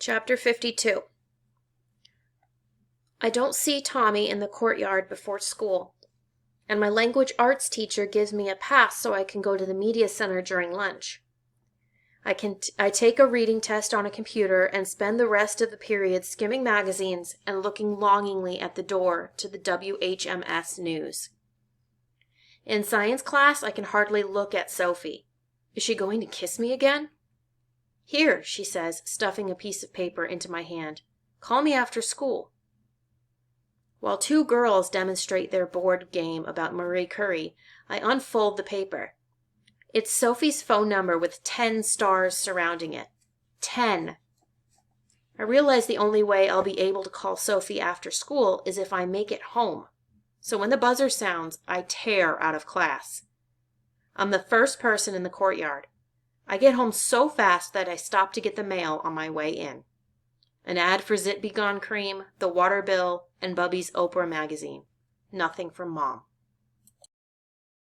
Chapter 52. I don't see Tommy in the courtyard before school, and my language arts teacher gives me a pass so I can go to the media center during lunch. I take a reading test on a computer and spend the rest of the period skimming magazines and looking longingly at the door to the WHMS news. In science class, I can hardly look at Sophie. Is she going to kiss me again? Here, she says, stuffing a piece of paper into my hand. Call me after school. While two girls demonstrate their board game about Marie Curie, I unfold the paper. It's Sophie's phone number with 10 stars surrounding it. 10. I realize the only way I'll be able to call Sophie after school is if I make it home. So when the buzzer sounds, I tear out of class. I'm the first person in the courtyard. I get home so fast that I stop to get the mail on my way in. An ad for Zit Be Gone cream, the water bill, and Bubby's Oprah magazine. Nothing from Mom.